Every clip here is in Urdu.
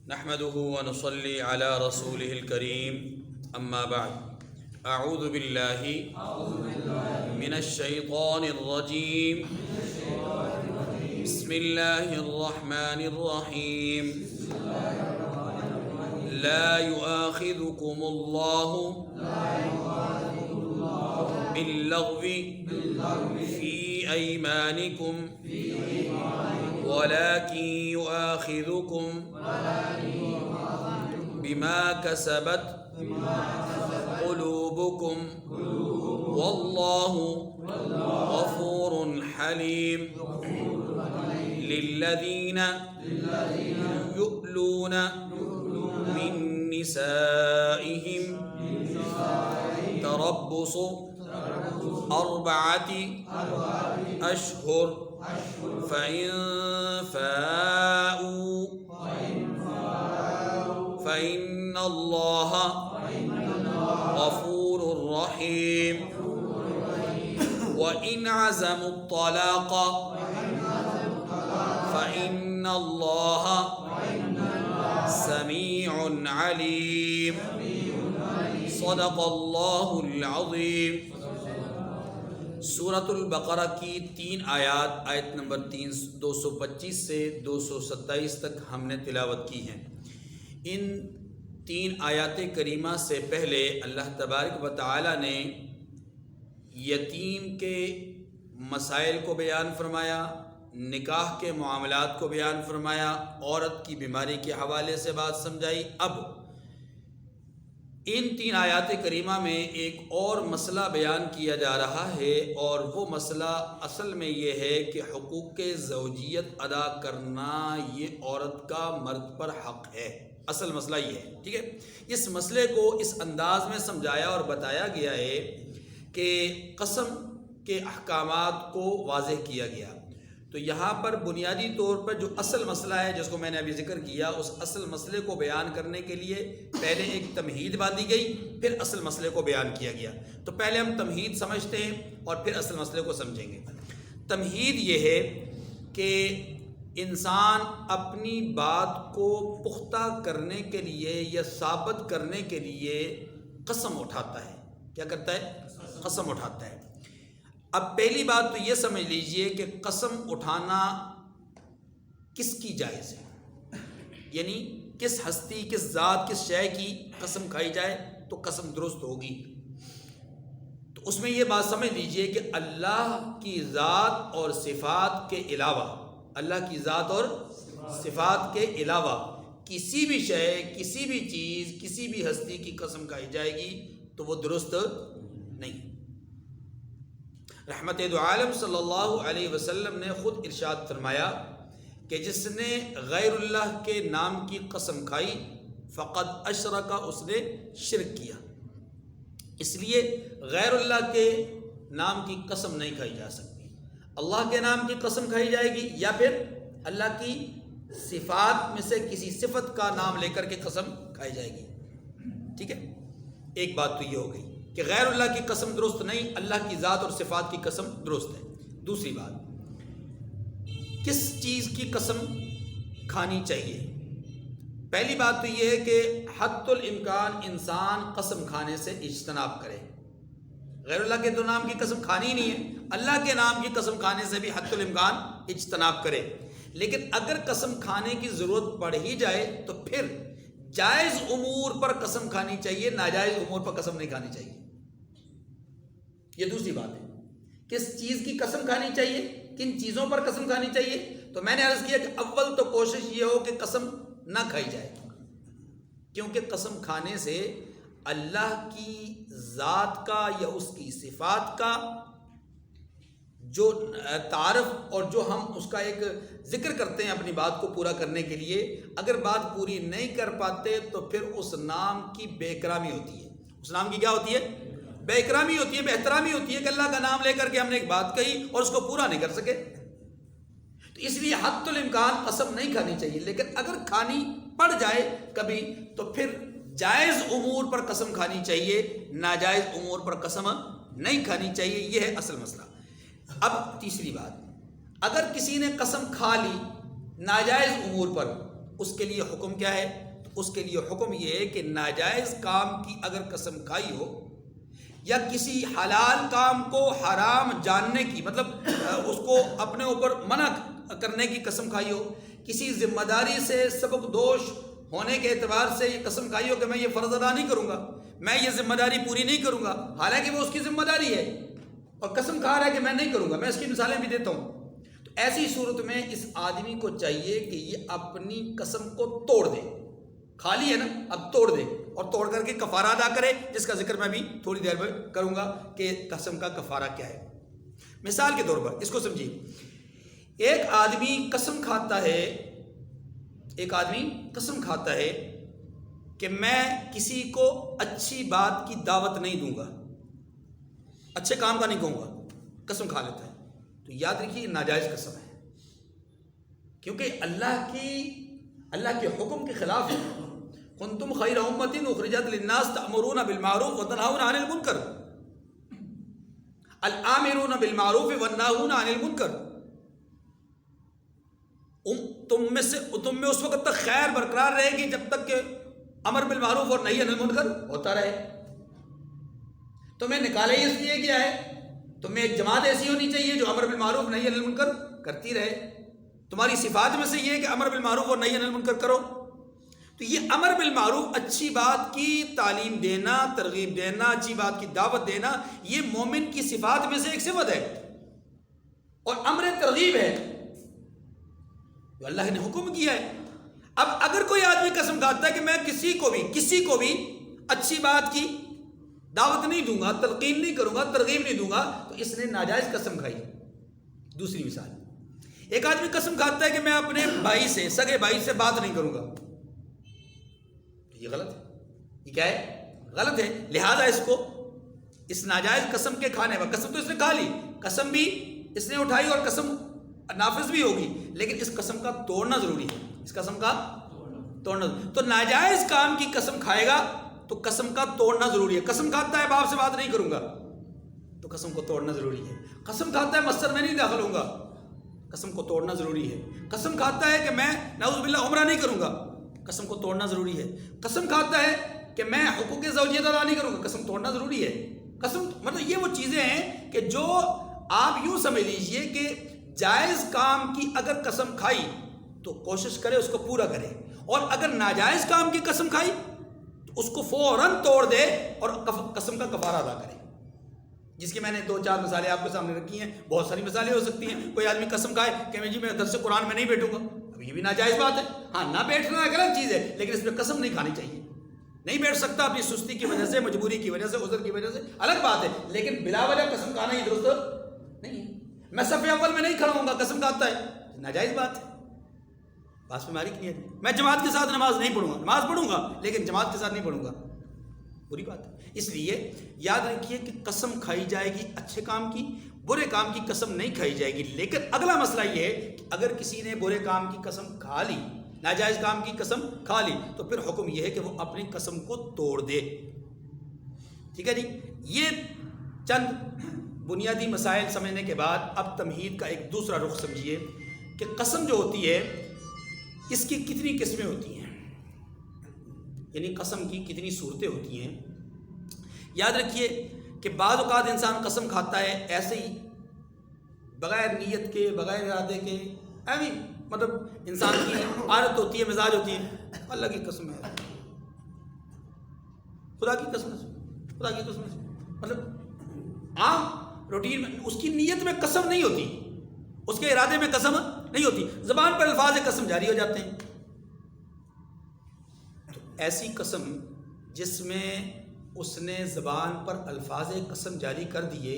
نحمده ونصلي على رسوله الكريم اما بعد اعوذ بالله من الشيطان الرجيم بسم الله الرحمن الرحيم لا يؤاخذكم الله باللغو في أيمانكم ولكن يؤاخذكم بما كسبت قلوبكم والله غفور حليم للذين يؤلون من نسائهم تربص 4 أشهر فإن فاءوا فإن الله غفور رحيم وإن عزموا الطلاق فإن الله سميع عليم صدق اللہ العظیم۔ سورۃ البقرہ کی 3 آیات، آیت نمبر 225 سے 227 تک ہم نے تلاوت کی ہیں۔ ان 3 آیات کریمہ سے پہلے اللہ تبارک و تعالی نے یتیم کے مسائل کو بیان فرمایا، نکاح کے معاملات کو بیان فرمایا، عورت کی بیماری کے حوالے سے بات سمجھائی۔ اب ان 3 آیات کریمہ میں ایک اور مسئلہ بیان کیا جا رہا ہے، اور وہ مسئلہ اصل میں یہ ہے کہ حقوق زوجیت ادا کرنا یہ عورت کا مرد پر حق ہے۔ اصل مسئلہ یہ ہے، ٹھیک ہے۔ اس مسئلے کو اس انداز میں سمجھایا اور بتایا گیا ہے کہ قسم کے احکامات کو واضح کیا گیا۔ تو یہاں پر بنیادی طور پر جو اصل مسئلہ ہے جس کو میں نے ابھی ذکر کیا، اس اصل مسئلے کو بیان کرنے کے لیے پہلے ایک تمہید باندھی گئی، پھر اصل مسئلے کو بیان کیا گیا۔ تو پہلے ہم تمہید سمجھتے ہیں اور پھر اصل مسئلے کو سمجھیں گے۔ تمہید یہ ہے کہ انسان اپنی بات کو پختہ کرنے کے لیے یا ثابت کرنے کے لیے قسم اٹھاتا ہے۔ کیا کرتا ہے؟ قسم اٹھاتا ہے۔ اب پہلی بات تو یہ سمجھ لیجئے کہ قسم اٹھانا کس کی جائز ہے، یعنی کس ہستی، کس ذات، کس شے کی قسم کھائی جائے تو قسم درست ہوگی۔ تو اس میں یہ بات سمجھ لیجئے کہ اللہ کی ذات اور صفات کے علاوہ، اللہ کی ذات اور صفات کے علاوہ کسی بھی شے، کسی بھی چیز، کسی بھی ہستی کی قسم کھائی جائے گی تو وہ درست نہیں۔ رحمت دو عالم صلی اللہ علیہ وسلم نے خود ارشاد فرمایا کہ جس نے غیر اللہ کے نام کی قسم کھائی فقد اشرک، اس نے شرک کیا۔ اس لیے غیر اللہ کے نام کی قسم نہیں کھائی جا سکتی۔ اللہ کے نام کی قسم کھائی جائے گی یا پھر اللہ کی صفات میں سے کسی صفت کا نام لے کر کے قسم کھائی جائے گی، ٹھیک ہے۔ ایک بات تو یہ ہو گئی کہ غیر اللہ کی قسم درست نہیں، اللہ کی ذات اور صفات کی قسم درست ہے۔ دوسری بات، کس چیز کی قسم کھانی چاہیے؟ پہلی بات تو یہ ہے کہ حتی الامکان انسان قسم کھانے سے اجتناب کرے۔ غیر اللہ کے تو نام کی قسم کھانی ہی نہیں ہے، اللہ کے نام کی قسم کھانے سے بھی حتی الامکان اجتناب کرے۔ لیکن اگر قسم کھانے کی ضرورت پڑ ہی جائے تو پھر جائز امور پر قسم کھانی چاہیے، ناجائز امور پر قسم نہیں کھانی چاہیے۔ یہ دوسری بات ہے، کس چیز کی قسم کھانی چاہیے، کن چیزوں پر قسم کھانی چاہیے۔ تو میں نے عرض کیا کہ اول تو کوشش یہ ہو کہ قسم نہ کھائی جائے، کیونکہ قسم کھانے سے اللہ کی ذات کا یا اس کی صفات کا جو تعارف اور جو ہم اس کا ایک ذکر کرتے ہیں اپنی بات کو پورا کرنے کے لیے، اگر بات پوری نہیں کر پاتے تو پھر اس نام کی بے اکرامی ہوتی ہے۔ اس نام کی کیا ہوتی ہے؟ بے اکرامی ہوتی ہے، بے احترامی ہوتی ہے کہ اللہ کا نام لے کر کے ہم نے ایک بات کہی اور اس کو پورا نہیں کر سکے۔ تو اس لیے حتی الامکان قسم نہیں کھانی چاہیے، لیکن اگر کھانی پڑ جائے کبھی تو پھر جائز امور پر قسم کھانی چاہیے، ناجائز امور پر قسم نہیں کھانی چاہیے۔ یہ ہے اصل مسئلہ۔ اب تیسری بات، اگر کسی نے قسم کھا لی ناجائز امور پر اس کے لیے حکم کیا ہے؟ تو اس کے لیے حکم یہ ہے کہ ناجائز کام کی اگر قسم کھائی ہو یا کسی حلال کام کو حرام جاننے کی، مطلب اس کو اپنے اوپر منع کرنے کی قسم کھائی ہو، کسی ذمہ داری سے سبق دوش ہونے کے اعتبار سے یہ قسم کھائی ہو کہ میں یہ فرض ادا نہیں کروں گا، میں یہ ذمہ داری پوری نہیں کروں گا، حالانکہ وہ اس کی ذمہ داری ہے اور قسم کھا رہا ہے کہ میں نہیں کروں گا. میں اس کی مثالیں بھی دیتا ہوں. تو ایسی صورت میں اس آدمی کو چاہیے کہ یہ اپنی قسم کو توڑ دے. خالی ہے نا، اب توڑ دے اور توڑ کر کے کفارہ ادا کرے، جس کا ذکر میں بھی تھوڑی دیر میں کروں گا کہ قسم کا کفارہ کیا ہے. مثال کے طور پر اس کو سمجھیے. ایک آدمی قسم کھاتا ہے کہ میں کسی کو اچھی بات کی دعوت نہیں دوں گا، اچھے کام کا نہیں کہوں گا، قسم کھا لیتا ہے. تو یاد رکھیے یہ ناجائز قسم ہے، کیونکہ اللہ کے حکم کے خلاف ہے. کنتم خیر امۃ اخرجت للناس تأمرون بالمعروف وتنہون عن المنکر. الآمرون بالمعروف والناہون عن المنکر. تم میں اس وقت تک خیر برقرار رہے گی جب تک کہ امر بالمعروف اور نہی عن المنکر ہوتا رہے. تمہیں نکالا ہی اس لیے کیا ہے، تمہیں ایک جماعت ایسی ہونی چاہیے جو امر بالمعروف نہی عن المنکر کرتی رہے. تمہاری صفات میں سے یہ ہے کہ امر بالمعروف اور نہی عن المنکر کرو. تو یہ امر بالمعروف، اچھی بات کی تعلیم دینا، ترغیب دینا، اچھی بات کی دعوت دینا، یہ مومن کی صفات میں سے ایک صفت ہے اور امر ترغیب ہے جو اللہ نے حکم کیا ہے. اب اگر کوئی آدمی قسم کھاتا ہے کہ میں کسی کو بھی اچھی بات کی دعوت نہیں دوں گا، تلقین نہیں کروں گا، ترغیب نہیں دوں گا، تو اس نے ناجائز قسم کھائی. دوسری مثال، ایک آدمی قسم کھاتا ہے کہ میں اپنے سگے بھائی سے بات نہیں کروں گا. یہ غلط ہے. یہ کیا ہے؟ غلط ہے. لہذا اس ناجائز قسم کے کھانے پر، قسم تو اس نے کھا لی، قسم بھی اس نے اٹھائی اور قسم نافذ بھی ہوگی، لیکن اس قسم کا توڑنا ضروری ہے. اس قسم کا توڑنا. تو ناجائز کام کی قسم کھائے گا تو قسم کا توڑنا ضروری ہے. قسم کھاتا ہے باپ سے بات نہیں کروں گا تو قسم کو توڑنا ضروری ہے. قسم کھاتا ہے مسجد میں نہیں داخل ہوں گا، قسم کو توڑنا ضروری ہے. قسم کھاتا ہے کہ میں نعوذ باللہ عمرہ نہیں کروں گا، قسم کو توڑنا ضروری ہے. قسم کھاتا ہے کہ میں حقوق زوجیت ادا نہیں کروں گا، قسم توڑنا ضروری ہے. قسم مطلب یہ وہ چیزیں ہیں کہ جو آپ یوں سمجھ لیجئے کہ جائز کام کی اگر قسم کھائی تو کوشش کرے اس کو پورا کرے، اور اگر ناجائز کام کی قسم کھائی تو اس کو فوراً توڑ دے اور قسم کا کفارہ ادا کرے. جس کی میں نے 2-4 مثالیں آپ کے سامنے رکھی ہیں. بہت ساری مثالیں ہو سکتی ہیں. کوئی آدمی قسم کھائے کہ جی میں درس قرآن میں نہیں بیٹھوں گا، اب یہ بھی ناجائز بات ہے. ہاں، نہ بیٹھنا ایک الگ چیز ہے، لیکن اس میں قسم نہیں کھانی چاہیے. نہیں بیٹھ سکتا اپنی سستی کی وجہ سے، مجبوری کی وجہ سے، عذر کی وجہ سے، الگ بات ہے، لیکن بلا وجہ قسم کھانا ہی درست نہیں ہے. میں صف اول میں نہیں کھڑا ہوں گا، قسم کھاتا ہے، ناجائز بات ہے. بات میں مالک نہیں ہے. میں جماعت کے ساتھ نماز نہیں پڑھوں گا، نماز پڑھوں گا لیکن جماعت کے ساتھ نہیں پڑھوں گا، بری بات ہے. اس لیے یاد رکھیے کہ قسم کھائی جائے گی اچھے کام کی، برے کام کی قسم نہیں کھائی جائے گی. لیکن اگلا مسئلہ یہ ہے کہ اگر کسی نے برے کام کی قسم کھا لی، ناجائز کام کی قسم کھا لی، تو پھر حکم یہ ہے کہ وہ اپنی قسم کو توڑ دے. ٹھیک ہے جی. یہ چند بنیادی مسائل سمجھنے کے بعد اب تمہید کا ایک دوسرا رخ سمجھیے کہ قسم جو ہوتی ہے اس کی کتنی قسمیں ہوتی ہیں، یعنی قسم کی کتنی صورتیں ہوتی ہیں. یاد رکھیے کہ بعض اوقات انسان قسم کھاتا ہے ایسے ہی بغیر نیت کے، بغیر ارادے کے، مطلب انسان کی عادت ہوتی ہے، مزاج ہوتی ہے، اللہ کی قسم ہے، خدا کی قسم ہے، خدا کی قسم ہے، مطلب عام روٹین میں اس کی نیت میں قسم نہیں ہوتی، اس کے ارادے میں قسم نہیں ہوتی، زبان پر الفاظ قسم جاری ہو جاتے ہیں. تو ایسی قسم جس میں اس نے زبان پر الفاظ قسم جاری کر دیے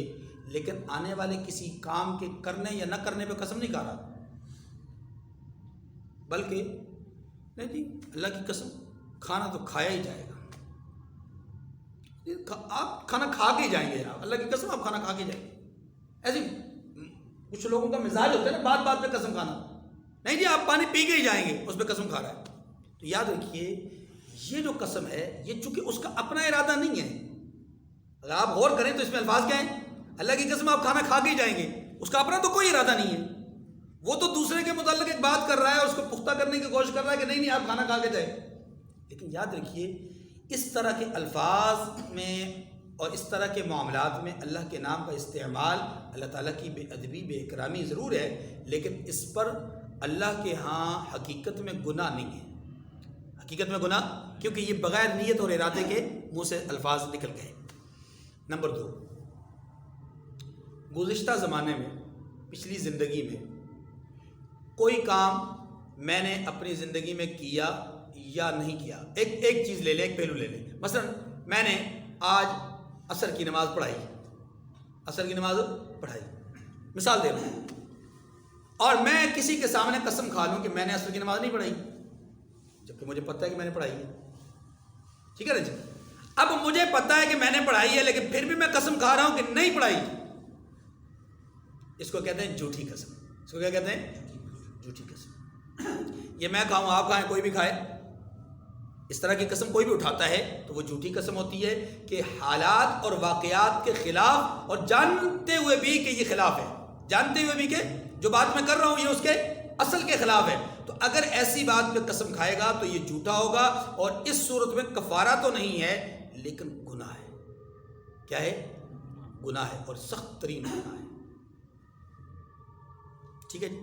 لیکن آنے والے کسی کام کے کرنے یا نہ کرنے پہ قسم نہیں کھا رہا، بلکہ نہیں جی اللہ کی قسم کھانا تو کھایا ہی جائے گا، آپ کھانا کھا کے جائیں گے، اللہ کی قسم آپ کھانا کھا کے جائیں گے. ایسے کچھ لوگوں کا مزاج ہوتا ہے نا بات بات پہ قسم کھانا، نہیں جی آپ پانی پی کے ہی جائیں گے، اس پہ قسم کھا رہا ہے. تو یاد رکھیے یہ جو قسم ہے یہ چونکہ اس کا اپنا ارادہ نہیں ہے، اگر آپ غور کریں تو اس میں الفاظ کیا ہیں، اللہ کی قسم آپ کھانا کھا کے ہی جائیں گے، اس کا اپنا تو کوئی ارادہ نہیں ہے. وہ تو دوسرے کے متعلق ایک بات کر رہا ہے، اس کو پختہ کرنے کی کوشش کر رہا ہے کہ نہیں آپ کھانا کھا کے جائیں، لیکن یاد رکھیے اس طرح کے الفاظ میں اور اس طرح کے معاملات میں اللہ کے نام کا استعمال اللہ تعالیٰ کی بے ادبی، بے اکرامی ضرور ہے، لیکن اس پر اللہ کے ہاں حقیقت میں گناہ نہیں ہے، حقیقت میں گناہ، کیونکہ یہ بغیر نیت اور ارادے کے منہ سے الفاظ نکل گئے۔ نمبر 2، گزشتہ زمانے میں، پچھلی زندگی میں کوئی کام میں نے اپنی زندگی میں کیا یا نہیں کیا، ایک چیز لے لیں، ایک پہلو لے لیں۔ مثلا میں نے آج عصر کی نماز پڑھائی، عصر کی نماز پڑھائی، مثال دے رہا ہوں، اور میں کسی کے سامنے قسم کھا لوں کہ میں نے عصر کی نماز نہیں پڑھائی، جبکہ مجھے پتہ ہے کہ میں نے پڑھائی ہے، ٹھیک ہے نا جی؟ اب مجھے پتہ ہے کہ میں نے پڑھائی ہے، لیکن پھر بھی میں قسم کھا رہا ہوں کہ نہیں پڑھائی، اس کو کہتے ہیں جھوٹی قسم۔ اس کو کیا کہتے ہیں؟ جھوٹی قسم۔ یہ میں کھاؤں، آپ کھائیں، کوئی بھی کھائے، اس طرح کی قسم کوئی بھی اٹھاتا ہے تو وہ جھوٹی قسم ہوتی ہے کہ حالات اور واقعات کے خلاف، اور جانتے ہوئے بھی کہ یہ خلاف ہے، جانتے ہوئے بھی کہ جو بات میں کر رہا ہوں یہ اس کے اصل کے خلاف ہے، تو اگر ایسی بات پہ قسم کھائے گا تو یہ جھوٹا ہوگا، اور اس صورت میں کفارہ تو نہیں ہے لیکن گناہ ہے۔ کیا ہے؟ گناہ ہے، اور سخت ترین گناہ ہے، ٹھیک ہے جی؟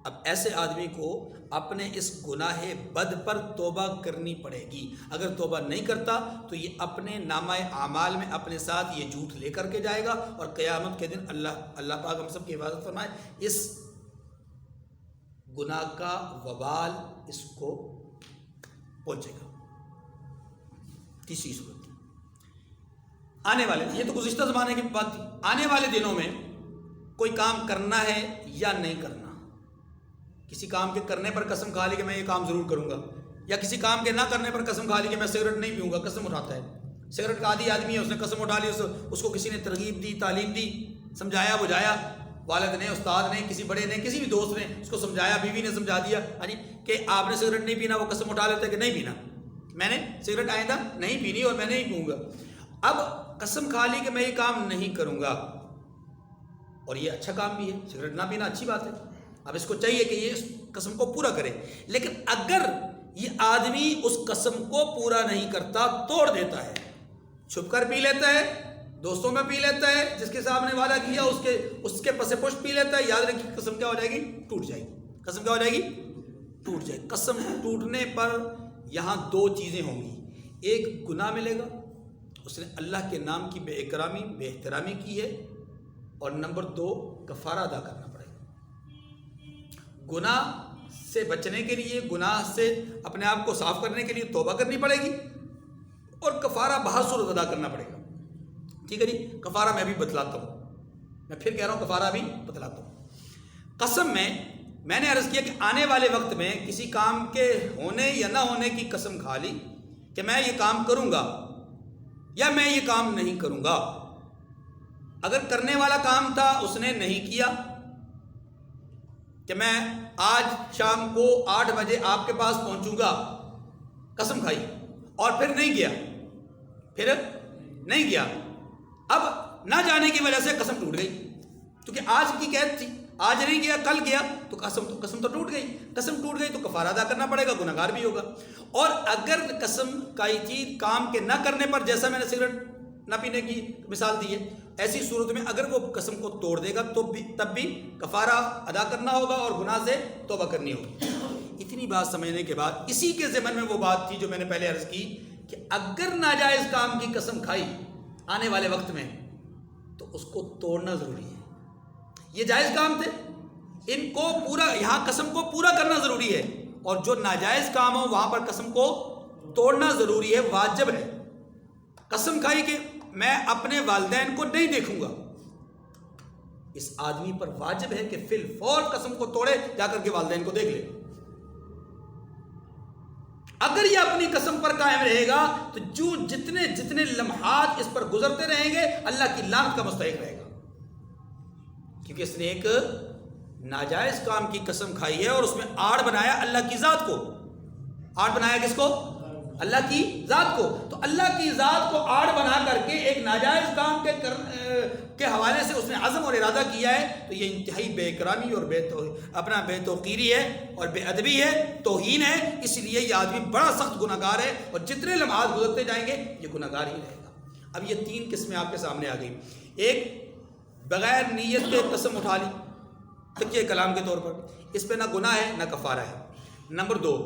اب ایسے آدمی کو اپنے اس گناہ بد پر توبہ کرنی پڑے گی، اگر توبہ نہیں کرتا تو یہ اپنے نامہ اعمال میں اپنے ساتھ یہ جھوٹ لے کر کے جائے گا، اور قیامت کے دن اللہ پاک ہم سب کی حفاظت فرمائے، اس گناہ کا وبال اس کو پہنچے گا۔ تیسری صورت، آنے والے، یہ تو گزشتہ زمانے کی بات تھی، آنے والے دنوں میں کوئی کام کرنا ہے یا نہیں کرنا، کسی کام کے کرنے پر قسم کھا لی کہ میں یہ کام ضرور کروں گا، یا کسی کام کے نہ کرنے پر قسم کھا لی کہ میں سگریٹ نہیں پیوں گا، قسم اٹھاتا ہے، سگریٹ کا عادی آدمی ہے، اس نے قسم اٹھا لی، اس کو کسی نے ترغیب دی، تعلیم دی، سمجھایا بجھایا، والد نے، استاد نے، کسی بڑے نے، کسی بھی دوست نے اس کو سمجھایا، بیوی نے سمجھا دیا کہ آپ نے سگریٹ نہیں پینا، وہ قسم اٹھا لیتا ہے کہ نہیں پینا، میں نے سگریٹ آئندہ نہیں پینی اور میں نہیں پیوں گا۔ اب قسم کھا لی کہ میں یہ کام نہیں کروں گا، اور یہ اچھا کام بھی ہے، سگریٹ نہ پینا اچھی بات ہے، اب اس کو چاہیے کہ یہ اس قسم کو پورا کرے، لیکن اگر یہ آدمی اس قسم کو پورا نہیں کرتا، توڑ دیتا ہے، چھپ کر پی لیتا ہے، دوستوں میں پی لیتا ہے، جس کے سامنے وعدہ کیا اس کے پس پشت پی لیتا ہے، یاد رکھیے قسم کیا ہو جائے گی؟ ٹوٹ جائے گی۔ قسم کیا ہو جائے گی؟ ٹوٹ جائے گی۔ قسم ٹوٹنے پر یہاں 2 چیزیں ہوں گی، ایک گناہ ملے گا، اس نے اللہ کے نام کی بے اکرامی، بے احترامی کی ہے، اور نمبر 2 کفارہ ادا کرنا پڑے گا۔ گناہ سے بچنے کے لیے، گناہ سے اپنے آپ کو صاف کرنے کے لیے توبہ کرنی پڑے گی، اور کفارہ بہت صورت ادا کرنا پڑے گا، ٹھیک ہے جی؟ کفارہ میں بھی بتلاتا ہوں، میں پھر کہہ رہا ہوں کفارہ بھی بتلاتا ہوں۔ قسم میں نے عرض کیا کہ آنے والے وقت میں کسی کام کے ہونے یا نہ ہونے کی قسم کھا لی کہ میں یہ کام کروں گا یا میں یہ کام نہیں کروں گا، اگر کرنے والا کام تھا اس نے نہیں کیا، کہ میں آج شام کو 8 بجے آپ کے پاس پہنچوں گا، قسم کھائی، اور پھر نہیں گیا، اب نہ جانے کی وجہ سے قسم ٹوٹ گئی، کیونکہ آج کی قید تھی، آج نہیں گیا کل گیا تو قسم تو ٹوٹ گئی، قسم ٹوٹ گئی تو کفارہ ادا کرنا پڑے گا، گنہگار بھی ہوگا۔ اور اگر قسم کھائی تھی کام کے نہ کرنے پر، جیسا میں نے سگریٹ نہ پینے کی مثال دی ہے، ایسی صورت میں اگر وہ قسم کو توڑ دے گا تو تب بھی کفارہ ادا کرنا ہوگا اور گناہ سے توبہ کرنی ہوگی۔ اتنی بات سمجھنے کے بعد اسی کے ضمن میں وہ بات تھی جو میں نے پہلے عرض کی کہ اگر ناجائز کام کی قسم کھائی آنے والے وقت میں تو اس کو توڑنا ضروری ہے۔ یہ جائز کام تھے، ان کو پورا، یہاں قسم کو پورا کرنا ضروری ہے، اور جو ناجائز کام ہو وہاں پر قسم کو توڑنا ضروری ہے، واجب ہے۔ قسم کھائی کہ میں اپنے والدین کو نہیں دیکھوں گا، اس آدمی پر واجب ہے کہ فی الفور قسم کو توڑے، جا کر کے والدین کو دیکھ لے۔ اگر یہ اپنی قسم پر قائم رہے گا تو جتنے لمحات اس پر گزرتے رہیں گے اللہ کی لعنت کا مستحق رہے گا، کیونکہ اس نے ایک ناجائز کام کی قسم کھائی ہے اور اس میں آڑ بنایا اللہ کی ذات کو۔ آڑ بنایا کس کو؟ اللہ کی ذات کو. تو اللہ کی ذات کو آڑ بنا کر کے ایک ناجائز کام کے حوالے سے اس نے عزم اور ارادہ کیا ہے, تو یہ انتہائی بے اکرامی اور بے توقیری ہے اور بے ادبی ہے, توہین ہے. اس لیے یہ آدمی بڑا سخت گناہ گار ہے, اور جتنے لمحات گزرتے جائیں گے یہ گناہ گار ہی رہے گا. اب یہ 3 قسمیں آپ کے سامنے آ گئی. ایک, بغیر نیت کے قسم اٹھا لی تکیہ کلام کے طور پر, اس پہ نہ گناہ ہے نہ کفارہ ہے. نمبر 2,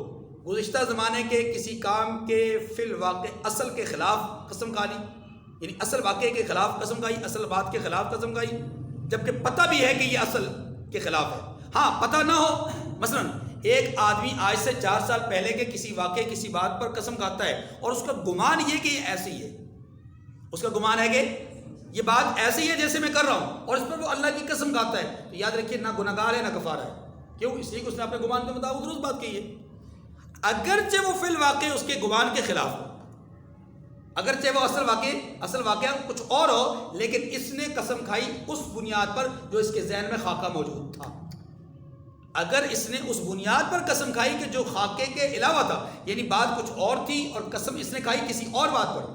گزشتہ زمانے کے کسی کام کے فی الواقع اصل کے خلاف قسم کھا لی, یعنی اصل واقعے کے خلاف قسم کھائی, اصل بات کے خلاف قسم کھائی, جبکہ پتہ بھی ہے کہ یہ اصل کے خلاف ہے. ہاں پتہ نہ ہو, مثلا ایک آدمی آج سے 4 سال پہلے کے کسی واقعے کسی بات پر قسم کھاتا ہے, اور اس کا گمان یہ کہ یہ ایسے ہی ہے, اس کا گمان ہے کہ یہ بات ایسے ہی ہے جیسے میں کر رہا ہوں, اور اس پر وہ اللہ کی قسم کھاتا ہے, تو یاد رکھیے نہ گناہ گار ہے نہ کفارہ ہے. کیوں؟ اس لیے کہ اس نے اپنے گمان کے مطابق درست بات کہی ہے, اگرچہ وہ فی الواقع اس کے گمان کے خلاف ہو, اگرچہ وہ اصل واقعہ کچھ اور ہو, لیکن اس نے قسم کھائی اس بنیاد پر جو اس کے ذہن میں خاکہ موجود تھا. اگر اس نے اس بنیاد پر قسم کھائی کہ جو خاکے کے علاوہ تھا, یعنی بات کچھ اور تھی اور قسم اس نے کھائی کسی اور بات پر,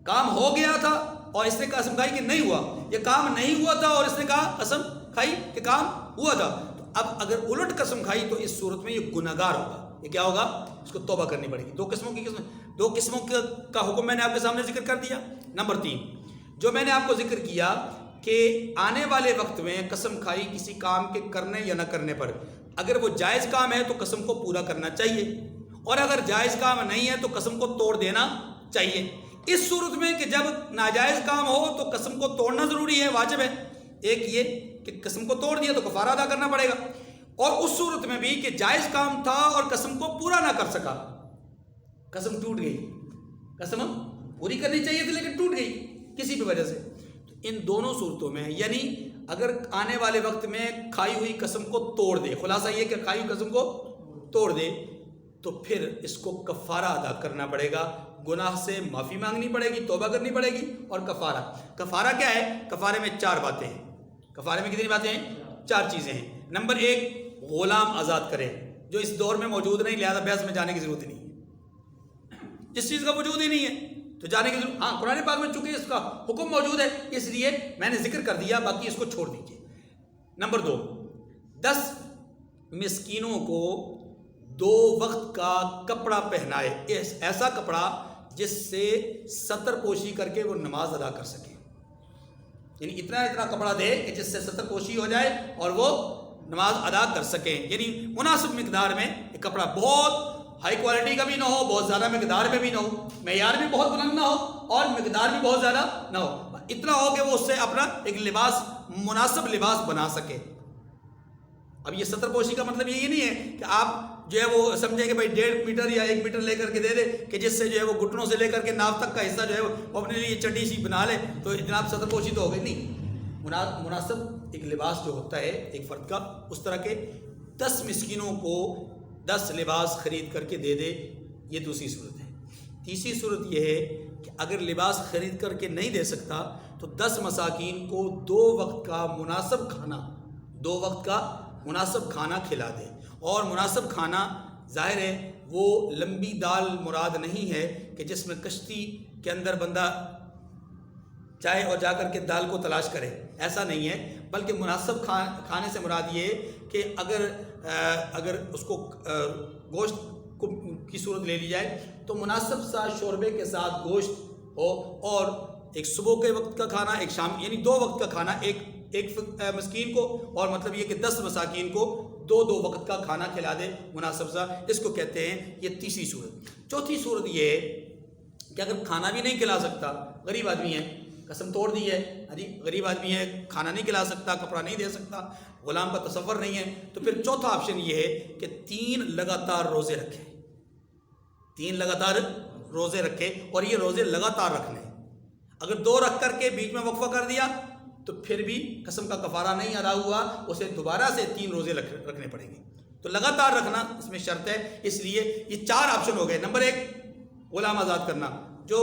کام ہو گیا تھا اور اس نے قسم کھائی کہ نہیں ہوا, یا کام نہیں ہوا تھا اور اس نے کہا قسم کھائی کہ کام ہوا تھا, تو اب اگر الٹ قسم کھائی تو اس صورت میں یہ گناہ گار ہوگا. یہ کیا ہوگا؟ اس کو توبہ کرنی پڑے گی. دو قسموں کا حکم میں نے آپ کے سامنے ذکر کر دیا. نمبر 3, جو میں نے آپ کو ذکر کیا کہ آنے والے وقت میں قسم کھائی کسی کام کے کرنے یا نہ کرنے پر, اگر وہ جائز کام ہے تو قسم کو پورا کرنا چاہیے, اور اگر جائز کام نہیں ہے تو قسم کو توڑ دینا چاہیے. اس صورت میں کہ جب ناجائز کام ہو تو قسم کو توڑنا ضروری ہے, واجب ہے. ایک یہ کہ قسم کو توڑ دیا تو کفارہ ادا کرنا پڑے گا, اور اس صورت میں بھی کہ جائز کام تھا اور قسم کو پورا نہ کر سکا, قسم ٹوٹ گئی, قسم پوری کرنی چاہیے تھی لیکن ٹوٹ گئی کسی بھی وجہ سے. تو ان دونوں صورتوں میں, یعنی اگر آنے والے وقت میں کھائی ہوئی قسم کو توڑ دے, خلاصہ یہ کہ کھائی ہوئی قسم کو توڑ دے, تو پھر اس کو کفارہ ادا کرنا پڑے گا, گناہ سے معافی مانگنی پڑے گی, توبہ کرنی پڑے گی. اور کفارہ کیا ہے؟ کفارے میں 4 باتیں ہیں. کفارے میں کتنی باتیں ہیں؟ 4 چیزیں ہیں. نمبر 1, غلام آزاد کرے, جو اس دور میں موجود نہیں, لہذا بحث میں جانے کی ضرورت نہیں ہے. جس چیز کا وجود ہی نہیں ہے تو جانے کی ضرورت, ہاں قرآن پاک میں چونکہ اس کا حکم موجود ہے اس لیے میں نے ذکر کر دیا, باقی اس کو چھوڑ دیجیے. نمبر 2, 10 مسکینوں کو 2 وقت کا کپڑا پہنائے, ایسا کپڑا جس سے ستر پوشی کر کے وہ نماز ادا کر سکے, یعنی اتنا کپڑا دے کہ جس سے ستر پوشی ہو جائے اور وہ نماز ادا کر سکیں, یعنی مناسب مقدار میں. یہ کپڑا بہت ہائی کوالٹی کا بھی نہ ہو, بہت زیادہ مقدار میں بھی نہ ہو, معیار بھی بہت بلند نہ ہو اور مقدار بھی بہت زیادہ نہ ہو, اتنا ہو کہ وہ اس سے اپنا ایک لباس, مناسب لباس بنا سکے. اب یہ ستر پوشی کا مطلب یہ نہیں ہے کہ آپ جو ہے وہ سمجھیں کہ بھائی 1.5 میٹر یا 1 میٹر لے کر کے دے دے کہ جس سے جو ہے وہ گھٹنوں سے لے کر کے ناف تک کا حصہ جو ہے وہ اپنے لیے چڈی سی بنا لے, تو جناب ستر پوشی تو ہو گئی نہیں. مناسب ایک لباس جو ہوتا ہے ایک فرد کا, اس طرح کے 10 مسکینوں کو 10 لباس خرید کر کے دے دے. یہ دوسری صورت ہے. تیسری صورت یہ ہے کہ اگر لباس خرید کر کے نہیں دے سکتا تو 10 مساکین کو 2 وقت کا مناسب کھانا کھلا دے. اور مناسب کھانا ظاہر ہے وہ لمبی دال مراد نہیں ہے کہ جس میں کشتی کے اندر بندہ چاہے اور جا کر کے دال کو تلاش کرے, ایسا نہیں ہے, بلکہ مناسب کھانے سے مراد یہ کہ اگر اس کو گوشت کی صورت لے لی جائے تو مناسب سا شوربے کے ساتھ گوشت ہو, اور ایک صبح کے وقت کا کھانا, ایک شام, یعنی 2 وقت کا کھانا ایک مسکین کو, اور مطلب یہ کہ 10 مساکین کو 2 وقت کا کھانا کھلا دے مناسب سا. اس کو کہتے ہیں یہ تیسری صورت. چوتھی صورت یہ ہے کہ اگر کھانا بھی نہیں کھلا سکتا, غریب آدمی ہے, قسم توڑ دی ہے, غریب آدمی ہے, کھانا نہیں کھلا سکتا, کپڑا نہیں دے سکتا, غلام کا تصور نہیں ہے, تو پھر چوتھا آپشن یہ ہے کہ 3 لگاتار روزے رکھے. 3 لگاتار روزے رکھے, اور یہ روزے لگاتار رکھنے. اگر 2 رکھ کر کے بیچ میں وقفہ کر دیا تو پھر بھی قسم کا کفارہ نہیں ادا ہوا, اسے دوبارہ سے 3 روزے رکھنے پڑیں گے. تو لگاتار رکھنا اس میں شرط ہے. اس لیے یہ 4 آپشن ہو گئے. نمبر 1 غلام آزاد کرنا جو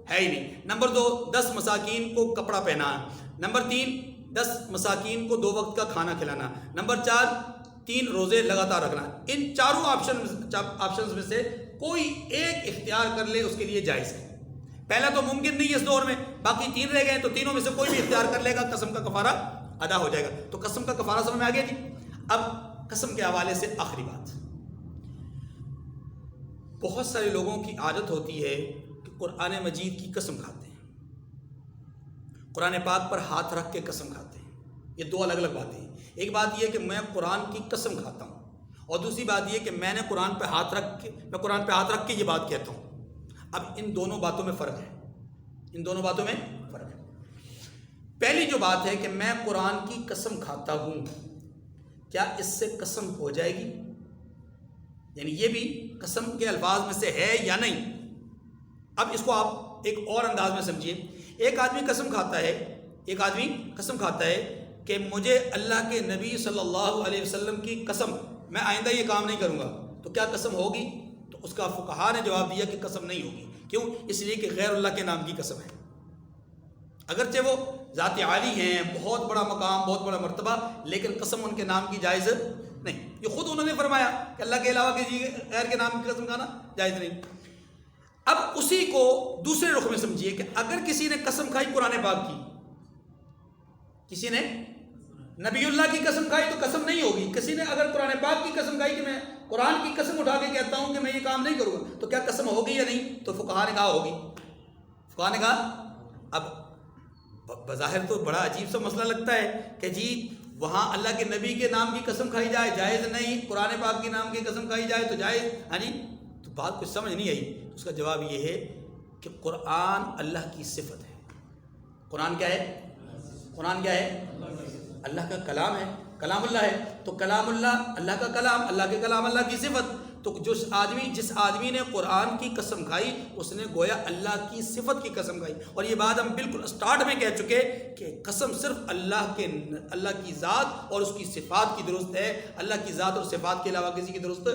ہے ہی نہیں. نمبر 2 10 مساکین کو کپڑا پہنانا. نمبر 3 10 مساکین کو 2 وقت کا کھانا کھلانا. نمبر 4 3 روزے لگاتار رکھنا. ان چاروں آپشنز میں سے کوئی ایک اختیار کر لے اس کے لیے جائز ہے. پہلا تو ممکن نہیں ہے اس دور میں، باقی 3 رہ گئے تو تینوں میں سے کوئی بھی اختیار کر لے گا، قسم کا کفارہ ادا ہو جائے گا. تو قسم کا کفارہ سمجھ میں آ گیا جی. اب قسم کے حوالے سے آخری بات، بہت سارے لوگوں کی عادت ہوتی ہے کہ قرآن مجید کی قسم کھاتے ہیں، قرآن پاک پر ہاتھ رکھ کے قسم کھاتے ہیں. یہ 2 الگ الگ باتیں ہیں. ایک بات یہ ہے کہ میں قرآن کی قسم کھاتا ہوں، اور دوسری بات یہ کہ میں نے قرآن پہ ہاتھ رکھ کے یہ بات کہتا ہوں. اب ان دونوں باتوں میں فرق ہے، ان دونوں باتوں میں فرق ہے. پہلی جو بات ہے کہ میں قرآن کی قسم کھاتا ہوں، کیا اس سے قسم ہو جائے گی؟ یعنی یہ بھی قسم کے الفاظ میں سے ہے یا نہیں؟ اب اس کو آپ ایک اور انداز میں سمجھیے. ایک آدمی قسم کھاتا ہے کہ مجھے اللہ کے نبی صلی اللہ علیہ وسلم کی قسم، میں آئندہ یہ کام نہیں کروں گا. تو کیا قسم ہوگی؟ تو اس کا فقہا نے جواب دیا کہ قسم نہیں ہوگی. کیوں؟ اس لیے کہ غیر اللہ کے نام کی قسم ہے. اگرچہ وہ ذات عالی ہیں، بہت بڑا مقام، بہت بڑا مرتبہ، لیکن قسم ان کے نام کی جائز نہیں. یہ خود انہوں نے فرمایا کہ اللہ کے علاوہ کسی غیر کے نام کی قسم کھانا جائز نہیں. اب اسی کو دوسرے رخ میں سمجھیے کہ اگر کسی نے قسم کھائی قرآن پاک کی، کسی نے نبی اللہ کی قسم کھائی تو قسم نہیں ہوگی. کسی نے اگر قرآن پاک کی قسم کھائی کہ میں قرآن کی قسم اٹھا کے کہتا ہوں کہ میں یہ کام نہیں کروں گا، تو کیا قسم ہوگی یا نہیں؟ تو فقہا نے کہا ہوگی. فقہا نے کہا. اب بظاہر تو بڑا عجیب سا مسئلہ لگتا ہے کہ جی وہاں اللہ کے نبی کے نام کی قسم کھائی جائے جائز نہیں، قرآن پاک کے نام کی قسم کھائی جائے تو جائز. ہاں جی، تو بات کچھ سمجھ نہیں آئی. اس کا جواب یہ ہے کہ قرآن اللہ کی صفت ہے. قرآن کیا ہے؟ قرآن کیا ہے؟ اللہ کا کلام ہے، کلام اللہ ہے. تو کلام اللہ، اللہ کا کلام، اللہ کے کلام، اللہ کی صفت. تو جس آدمی نے قرآن کی قسم کھائی اس نے گویا اللہ کی صفت کی قسم کھائی. اور یہ بات ہم بالکل سٹارٹ میں کہہ چکے کہ قسم صرف اللہ کی ذات اور اس کی صفات کی درست ہے، اللہ کی ذات اور صفات کے علاوہ کسی کی درست.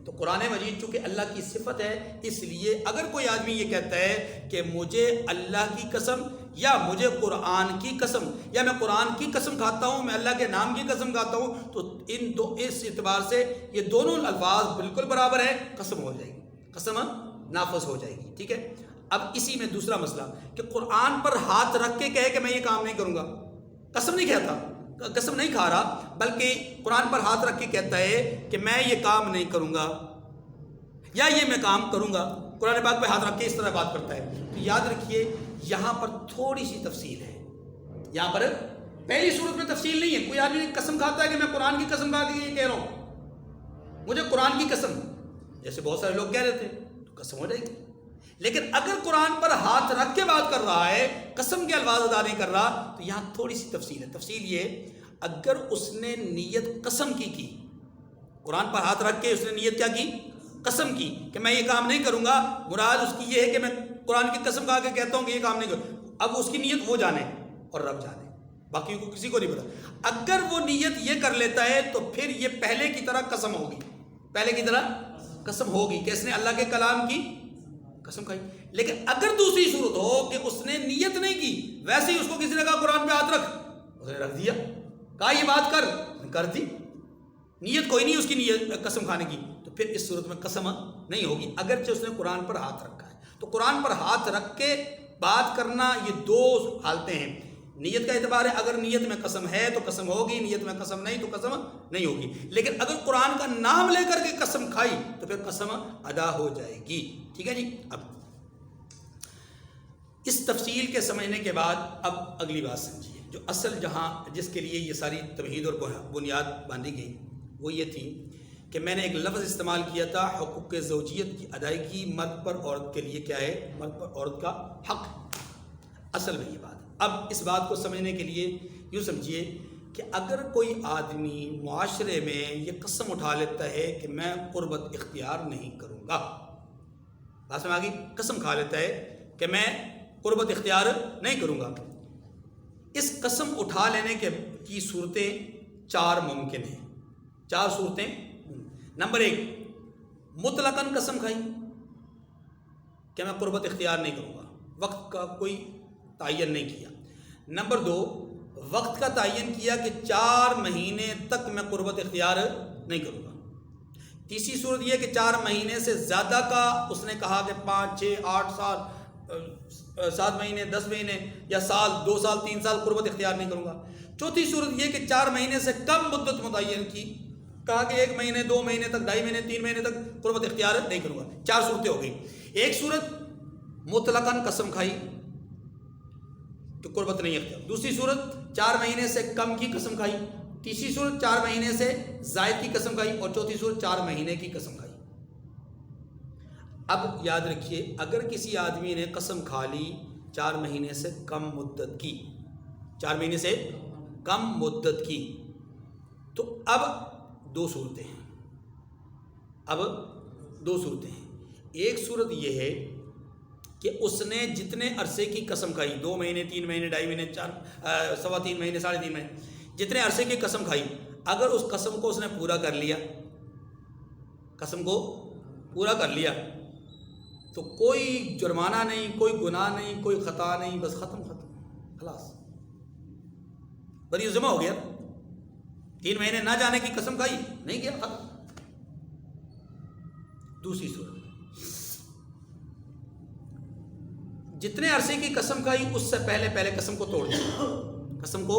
تو قرآن مجید چونکہ اللہ کی صفت ہے، اس لیے اگر کوئی آدمی یہ کہتا ہے کہ مجھے اللہ کی قسم یا مجھے قرآن کی قسم یا میں قرآن کی قسم کھاتا ہوں، میں اللہ کے نام کی قسم کھاتا ہوں، تو اس اعتبار سے یہ دونوں الفاظ بالکل برابر ہیں، قسم ہو جائے گی، قسم نافذ ہو جائے گی. ٹھیک ہے. اب اسی میں دوسرا مسئلہ کہ قرآن پر ہاتھ رکھ کے کہے کہ میں یہ کام نہیں کروں گا، قسم نہیں کہتا، قسم نہیں کھا رہا، بلکہ قرآن پر ہاتھ رکھ کے کہتا ہے کہ میں یہ کام نہیں کروں گا یا یہ میں کام کروں گا. قرآن پاک پہ ہاتھ رکھ کے اس طرح بات کرتا ہے. تو یاد رکھیے یہاں پر تھوڑی سی تفصیل ہے. یہاں پر پہلی صورت میں تفصیل نہیں ہے. کوئی آدمی قسم کھاتا ہے کہ میں قرآن کی قسم کھا کے یہ کہہ رہا ہوں، مجھے قرآن کی قسم، جیسے بہت سارے لوگ کہہ رہے تھے، تو قسم ہو جائے گی. لیکن اگر قرآن پر ہاتھ رکھ کے بات کر رہا ہے، قسم کے الفاظ ادا نہیں کر رہا، تو یہاں تھوڑی سی تفصیل ہے. تفصیل یہ، اگر اس نے نیت قسم کی، قرآن پر ہاتھ رکھ کے اس نے نیت کیا کی؟ قسم کی کہ میں یہ کام نہیں کروں گا. مراد اس کی یہ ہے کہ میں قرآن کی قسم کھا کے کہتا ہوں کہ یہ کام نہیں کروں. اب اس کی نیت وہ جانے اور رب جانے، باقی کو کسی کو نہیں پتا. اگر وہ نیت یہ کر لیتا ہے تو پھر یہ پہلے کی طرح قسم ہوگی، پہلے کی طرح قسم ہوگی کہ اس نے اللہ کے کلام کی قسم کھائی. لیکن اگر دوسری صورت ہو کہ اس نے نیت نہیں کی، ویسے ہی اس کو کسی نے کہا قرآن پہ ہاتھ رکھ، اس نے رکھ دیا، کہا یہ بات کر دی، نیت کوئی نہیں اس کی نیت قسم کھانے کی، تو پھر اس صورت میں قسم نہیں ہوگی اگرچہ اس نے قرآن پر ہاتھ رکھا ہے. تو قرآن پر ہاتھ رکھ کے بات کرنا یہ 2 حالتیں ہیں. نیت کا اعتبار ہے، اگر نیت میں قسم ہے تو قسم ہوگی، نیت میں قسم نہیں تو قسم نہیں ہوگی. لیکن اگر قرآن کا نام لے کر کے قسم کھائی تو پھر قسم ادا ہو جائے گی. ٹھیک ہے جی. اب اس تفصیل کے سمجھنے کے بعد اب اگلی بات سمجھیے، جو اصل جس کے لیے یہ ساری تمہید اور بنیاد باندھی گئی وہ یہ تھی کہ میں نے ایک لفظ استعمال کیا تھا، حقوق زوجیت کی ادائیگی مرد پر عورت کے لیے کیا ہے، مرد پر عورت کا حق. اصل میں یہ بات. اب اس بات کو سمجھنے کے لیے یوں سمجھیے کہ اگر کوئی آدمی معاشرے میں یہ قسم اٹھا لیتا ہے کہ میں قربت اختیار نہیں کروں گا، بات سمجھ آ گئی، قسم کھا لیتا ہے کہ میں قربت اختیار نہیں کروں گا. اس قسم اٹھا لینے کی صورتیں 4 ممکن ہیں. 4 صورتیں. نمبر 1، مطلقاً قسم کھائی کہ میں قربت اختیار نہیں کروں گا، وقت کا کوئی تعین نہیں کیا. نمبر 2، وقت کا تعین کیا کہ 4 مہینے تک میں قربت اختیار نہیں کروں گا۔ تیسری صورت یہ کہ 4 مہینے سے زیادہ کا اس نے کہا کہ 5 6 8 سال 7 مہینے 10 مہینے یا سال 2 سال 3 سال قربت اختیار نہیں کروں گا۔ چوتھی صورت یہ کہ 4 مہینے سے کم مدت متعین کی، کہا کہ 1 مہینے 2 مہینے تک 2.5 مہینے 3 مہینے تک قربت اختیار نہیں کروں گا۔ 4 صورتیں ہو گئی۔ ایک صورت مطلقاً قسم کھائی تو قربت نہیں اختیار، دوسری صورت 4 مہینے سے کم کی قسم کھائی، تیسری صورت 4 مہینے سے زائد کی قسم کھائی، اور چوتھی صورت 4 مہینے کی قسم کھائی۔ اب یاد رکھیے اگر کسی آدمی نے قسم کھا لی 4 مہینے سے کم مدت کی، 4 مہینے سے کم مدت کی، تو اب 2 صورتیں ہیں۔ اب 2 صورتیں ہیں۔ ایک صورت یہ ہے کہ اس نے جتنے عرصے کی قسم کھائی، 2 مہینے 3 مہینے 2.5 مہینے 4 3 مہینے 3.5 مہینے، جتنے عرصے کی قسم کھائی، اگر اس قسم کو اس نے پورا کر لیا، قسم کو پورا کر لیا تو کوئی جرمانہ نہیں، کوئی گناہ نہیں، کوئی خطا نہیں، بس ختم خلاص بری ذمہ ہو گیا۔ 3 مہینے نہ جانے کی قسم کھائی، نہیں کیا، ختم۔ دوسری صورت جتنے عرصے کی قسم کھائی اس سے پہلے قسم کو توڑ دیا، قسم کو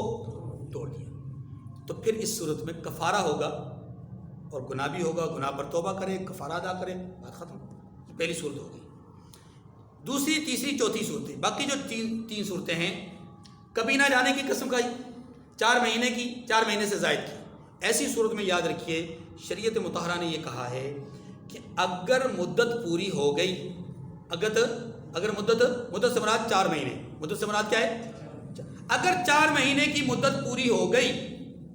توڑ دیا، تو پھر اس صورت میں کفارہ ہوگا اور گناہ بھی ہوگا، گناہ پر توبہ کرے، کفارہ ادا کرے، بات ختم۔ یہ پہلی صورت ہوگی۔ دوسری تیسری چوتھی صورتیں، باقی جو تین صورتیں ہیں، کبھی نہ جانے کی قسم کھائی 4 مہینے کی، 4 مہینے سے زائد کی، ایسی صورت میں یاد رکھیے شریعت مطہرہ نے یہ کہا ہے کہ اگر مدت پوری ہو گئی، اگر مدت سے مراد 4 مہینے، مدت سے مراد کیا ہے؟ اگر 4 مہینے کی مدت پوری ہو گئی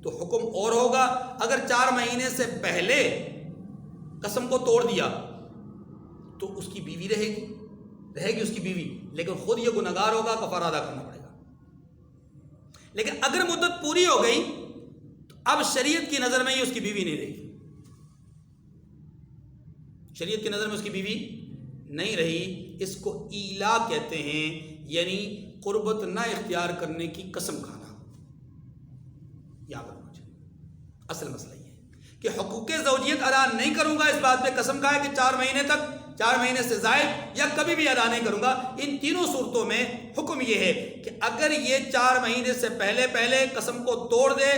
تو حکم اور ہوگا، اگر 4 مہینے سے پہلے قسم کو توڑ دیا تو اس کی بیوی رہے گی اس کی بیوی، لیکن خود یہ گنہگار ہوگا، کفارہ ادا کرنا پڑے گا۔ لیکن اگر مدت پوری ہو گئی تو اب شریعت کی نظر میں یہ اس کی بیوی نہیں رہی، شریعت کی نظر میں اس کی بیوی نہیں رہی۔ اس کو ایلا کہتے ہیں، یعنی قربت نہ اختیار کرنے کی قسم کھانا۔ یاد رکھنا چاہیے اصل مسئلہ یہ ہے کہ حقوق زوجیت ادا نہیں کروں گا، اس بات پہ قسم کھائے کہ 4 مہینے تک، 4 مہینے سے زائد یا کبھی بھی ادا نہیں کروں گا۔ ان تینوں صورتوں میں حکم یہ ہے کہ اگر یہ 4 مہینے سے پہلے قسم کو توڑ دے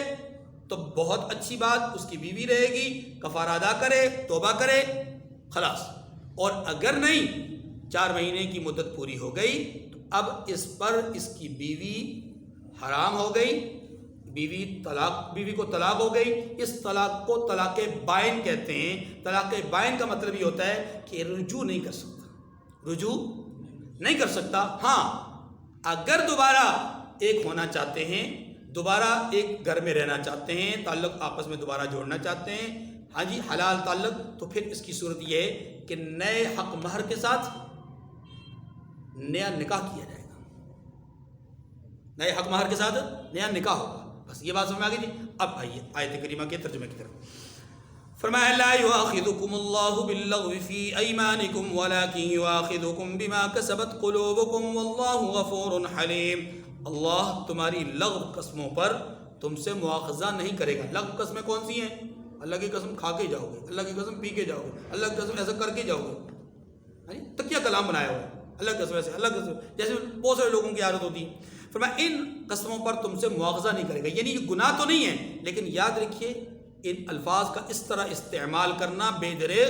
تو بہت اچھی بات، اس کی بیوی رہے گی، کفارہ ادا کرے، توبہ کرے، خلاص۔ اور اگر نہیں 4 مہینے کی مدت پوری ہو گئی تو اب اس پر اس کی بیوی حرام ہو گئی، بیوی کو طلاق ہو گئی۔ اس طلاق کو طلاق بائن کہتے ہیں۔ طلاق بائن کا مطلب یہ ہوتا ہے کہ رجوع نہیں کر سکتا، ہاں اگر دوبارہ ایک ہونا چاہتے ہیں، دوبارہ ایک گھر میں رہنا چاہتے ہیں، تعلق آپس میں دوبارہ جوڑنا چاہتے ہیں، ہاں جی حلال تعلق، تو پھر اس کی صورت یہ ہے کہ نئے حق مہر کے ساتھ نیا نکاح کیا جائے گا، نئے حق مہر کے ساتھ نیا نکاح ہوگا۔ بس یہ بات سمجھ میں آ گئی تھی۔ اب آئیے آیت کریمہ کے ترجمے کی طرف۔ فرمایا لا یؤاخذکم اللہ باللغو فی ایمانکم ولکن یؤاخذکم بما کسبت قلوبکم واللہ غفور حلیم۔ اللہ تمہاری لغو قسموں پر تم سے مواخذہ نہیں کرے گا۔ لغو قسمیں کون سی ہیں؟ اللہ کی قسم کھا کے جاؤ گے، اللہ کی قسم پی کے جاؤ گے، اللہ کی قسم ایسا کر کے جاؤ گے، تکیہ کلام بنایا ہوا ہے، اللہ کی قسم ایسے، اللہ کی قسم، جیسے بہت سارے لوگوں کی عادت ہوتی ہے۔ فرمایا ان قسموں پر تم سے مواخذہ نہیں کرے گا، یعنی یہ گناہ تو نہیں ہے، لیکن یاد رکھیے ان الفاظ کا اس طرح استعمال کرنا بے دریغ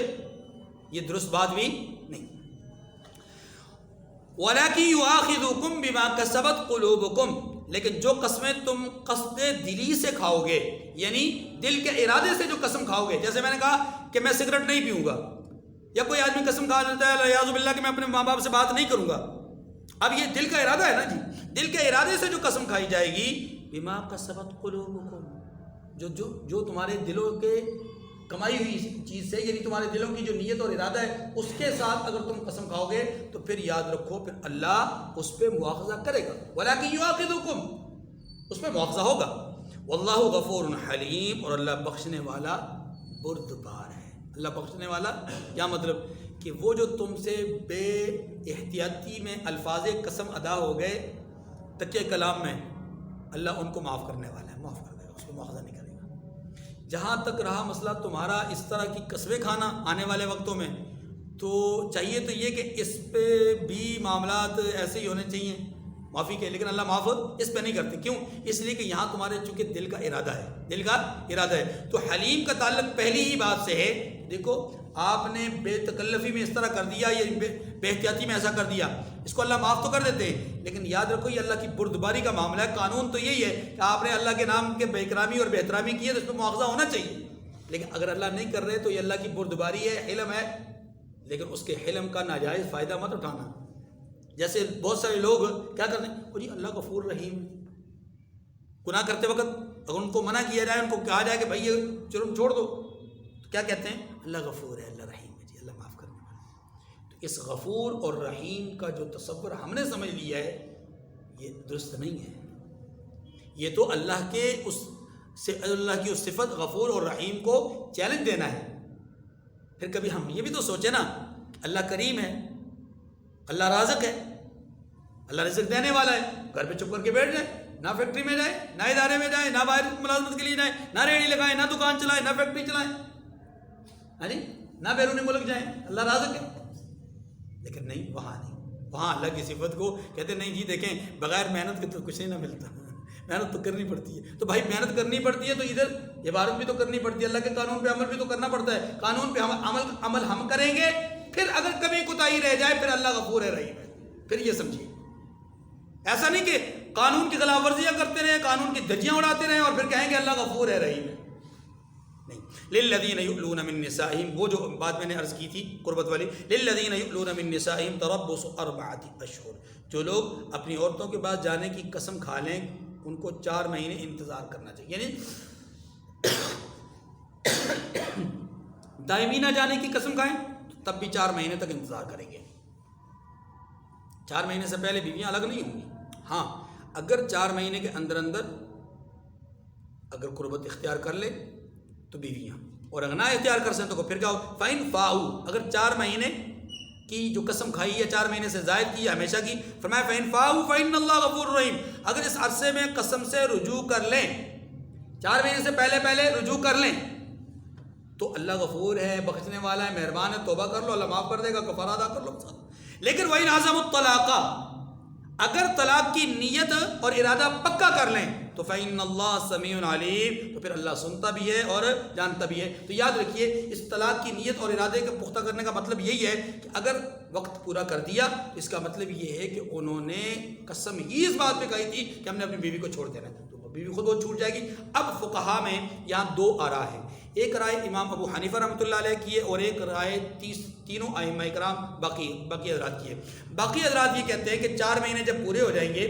یہ درست بات بھی نہیں۔ وَلَكِنْ يُؤَاخِذُكُمْ بِمَا كَسَبَتْ قُلُوبُكُمْ، لیکن جو قسمیں تم قصد دلی سے کھاؤ گے، یعنی دل کے ارادے سے جو قسم کھاؤ گے، جیسے میں نے کہا کہ میں سگریٹ نہیں پیوں گا، یا کوئی آدمی قسم کھا لیتا ہے اعوذ باللہ کہ میں اپنے ماں باپ سے بات نہیں کروں گا، اب یہ دل کا ارادہ ہے نا جی، دل کے ارادے سے جو قسم کھائی جائے گی، بما کسبت قلوبکم، جو تمہارے دلوں کے کمائی ہوئی چیز سے، یعنی تمہارے دلوں کی جو نیت اور ارادہ ہے اس کے ساتھ اگر تم قسم کھاؤ گے تو پھر یاد رکھو پھر اللہ اس پہ مواخذہ کرے گا، وَلَكِنْ يُؤَاخِذُكُمْ، اس پہ مواخذہ ہوگا۔ واللہ غفور حلیم، اور اللہ بخشنے والا بردبار ہے۔ اللہ بخشنے والا کیا مطلب کہ وہ جو تم سے بے احتیاطی میں الفاظ قسم ادا ہو گئے تکیہ کلام میں، اللہ ان کو معاف کرنے والا ہے، معاف کر دے گا، اس کو مواخذہ نہیں کرے گا۔ جہاں تک رہا مسئلہ تمہارا اس طرح کی قسمیں کھانا آنے والے وقتوں میں، تو چاہیے تو یہ کہ اس پہ بھی معاملات ایسے ہی ہونے چاہیے معافی کے، لیکن اللہ معاف اس پہ نہیں کرتے۔ کیوں؟ اس لیے کہ یہاں تمہارے چونکہ دل کا ارادہ ہے، دل کا ارادہ ہے۔ تو حلیم کا تعلق پہلی ہی بات سے ہے، دیکھو آپ نے بے تکلفی میں اس طرح کر دیا یا بے احتیاطی میں ایسا کر دیا، اس کو اللہ معاف تو کر دیتے ہیں، لیکن یاد رکھو یہ اللہ کی بردباری کا معاملہ ہے۔ قانون تو یہی ہے کہ آپ نے اللہ کے نام کے بے اکرامی اور بے احترامی کی ہے تو اس پہ مواخذہ ہونا چاہیے، لیکن اگر اللہ نہیں کر رہے تو یہ اللہ کی بردباری ہے، حلم ہے، لیکن اس کے حلم کا ناجائز فائدہ مت اٹھانا۔ جیسے بہت سارے لوگ کیا کرتے ہیں، وہ جی اللہ غفور رحیم، گناہ کرتے وقت اگر ان کو منع کیا جائے، ان کو کہا جائے کہ بھائی یہ جرم چھوڑ دو، تو کیا کہتے ہیں، اللہ غفور ہے، اللہ رحیم ہے، جی اللہ معاف کرنے والا۔ تو اس غفور اور رحیم کا جو تصور ہم نے سمجھ لیا ہے یہ درست نہیں ہے۔ یہ تو اللہ کے اللہ کی اس صفت غفور اور رحیم کو چیلنج دینا ہے۔ پھر کبھی ہم یہ بھی تو سوچیں نا، اللہ کریم ہے، اللہ رازق ہے، اللہ رزق دینے والا ہے، گھر پہ چپ کر کے بیٹھ جائے، نہ فیکٹری میں جائے، نہ ادارے میں جائے، نہ باہر ملازمت کے لیے جائیں، نہ ریڑھی لگائیں، نہ دکان چلائیں، نہ فیکٹری چلائیں، ہاں جی، نہ بیرون ملک جائیں، اللہ رازق ہے۔ لیکن نہیں، وہاں نہیں، وہاں اللہ کی صفت کو کہتے نہیں جی دیکھیں بغیر محنت کے تو کچھ نہیں نہ ملتا، محنت تو کرنی پڑتی ہے۔ تو بھائی محنت کرنی پڑتی ہے تو ادھر عبادت بھی تو کرنی پڑتی ہے، اللہ کے قانون پہ عمل بھی تو کرنا پڑتا ہے۔ قانون پہ عمل ہم کریں گے، پھر اگر کبھی کوتاہی رہ جائے پھر اللہ غفور ہے، رحیم ہے، پھر یہ سمجھیے۔ ایسا نہیں کہ قانون کی خلاف ورزیاں کرتے رہیں، قانون کی دھجیاں اڑاتے رہیں اور پھر کہیں کہ اللہ غفور ہے، رحیم ہے، نہیں۔ للذین یؤلون من نسائہم، وہ جو بات میں نے عرض کی تھی قربت والی، للذین یؤلون من نسائہم تربص 4 اشہر، جو لوگ اپنی عورتوں کے پاس جانے کی قسم کھا لیں ان کو 4 مہینے انتظار کرنا چاہیے، یعنی دائمی نہ جانے کی قسم کھائیں تب بھی 4 مہینے تک انتظار کریں گے۔ 4 مہینے سے پہلے بیویاں الگ نہیں ہوں گی، ہاں اگر 4 مہینے کے اندر اگر قربت اختیار کر لے تو بیویاں، اور اگر نہ اختیار کر سکیں تو پھر کیا ہو، فَإِن فَاءُوا، اگر 4 مہینے کی جو قسم کھائی ہے 4 مہینے سے زائد کی ہے ہمیشہ کی، فرمایا فَإِن فَاءُوا فَإِنَّ اللَّهَ غَفُورٌ رَحِيمٌ، اگر اس عرصے میں قسم سے رجوع کر لیں، 4 مہینے سے پہلے رجوع کر لیں تو اللہ غفور ہے، بخشنے والا ہے، مہربان ہے، توبہ کر لو اللہ معاف کر دے گا، کفارہ ادا کر لو۔ لیکن وَإِنْ عَزَمُوا الطَّلَاقَ، اگر طلاق کی نیت اور ارادہ پکا کر لیں تو فَإِنَّ اللَّهَ سَمِيعٌ عَلِيمٌ، تو پھر اللہ سنتا بھی ہے اور جانتا بھی ہے۔ تو یاد رکھیے اس طلاق کی نیت اور ارادے کا پختہ کرنے کا مطلب یہی ہے کہ اگر وقت پورا کر دیا تو اس کا مطلب یہ ہے کہ انہوں نے قسم ہی اس بات پہ کہی تھی کہ ہم نے اپنی بیوی کو چھوڑ دینا ہے، تو بیوی خود وہ چھوٹ جائے گی۔ اب فقہا میں یہاں 2 آراء ہیں، ایک رائے امام ابو حنیفہ رحمۃ اللہ علیہ کی ہے اور ایک رائے تینوں ائمہ کرام باقی حضرات کی ہے۔ باقی حضرات یہ کہتے ہیں کہ 4 مہینے جب پورے ہو جائیں گے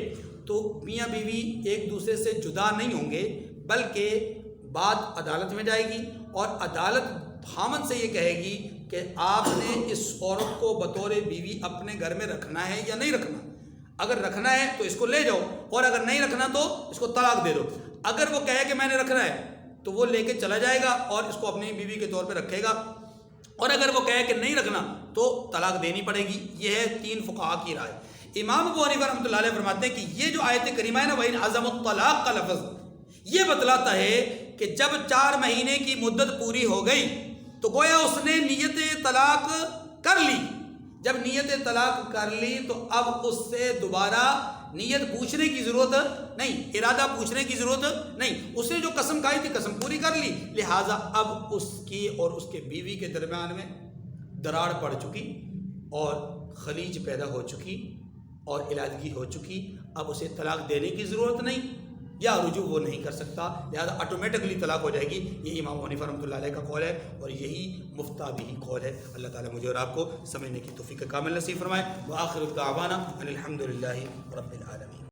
تو میاں بیوی ایک دوسرے سے جدا نہیں ہوں گے، بلکہ بات عدالت میں جائے گی اور عدالت خامن سے یہ کہے گی کہ آپ نے اس عورت کو بطور بیوی اپنے گھر میں رکھنا ہے یا نہیں رکھنا، اگر رکھنا ہے تو اس کو لے جاؤ اور اگر نہیں رکھنا تو اس کو طلاق دے دو۔ اگر وہ کہے کہ میں نے رکھنا ہے تو وہ لے کے چلا جائے گا اور اس کو اپنی بیوی کے طور پہ رکھے گا، اور اگر وہ کہے کہ نہیں رکھنا تو طلاق دینی پڑے گی۔ یہ ہے 3 فقہا کی رائے۔ امام ابو حنیفہ رحمۃ اللہ علیہ فرماتے ہیں کہ یہ جو آیت کریمہ ہے نا وَإِنْ عَزَمُوا الطَّلَاقَ کا لفظ یہ بتلاتا ہے کہ جب 4 مہینے کی مدت پوری ہو گئی تو گویا اس نے نیت طلاق کر لی، جب نیت طلاق کر لی تو اب اس سے دوبارہ نیت پوچھنے کی ضرورت نہیں، ارادہ پوچھنے کی ضرورت نہیں، اس نے جو قسم کھائی تھی قسم پوری کر لی، لہٰذا اب اس کی اور اس کے بیوی کے درمیان میں دراڑ پڑ چکی اور خلیج پیدا ہو چکی اور علیحدگی ہو چکی، اب اسے طلاق دینے کی ضرورت نہیں یا رجوع وہ نہیں کر سکتا، لہٰذا آٹومیٹکلی طلاق ہو جائے گی۔ یہ امام حنیفہ رحمۃ اللہ علیہ کا قول ہے اور یہی مفتہ بھی قول ہے۔ اللہ تعالیٰ مجھے اور آپ کو سمجھنے کی توفیق کامل نصیب فرمائے۔ وآخر دعوانا ان الحمد للہ رب العالمین۔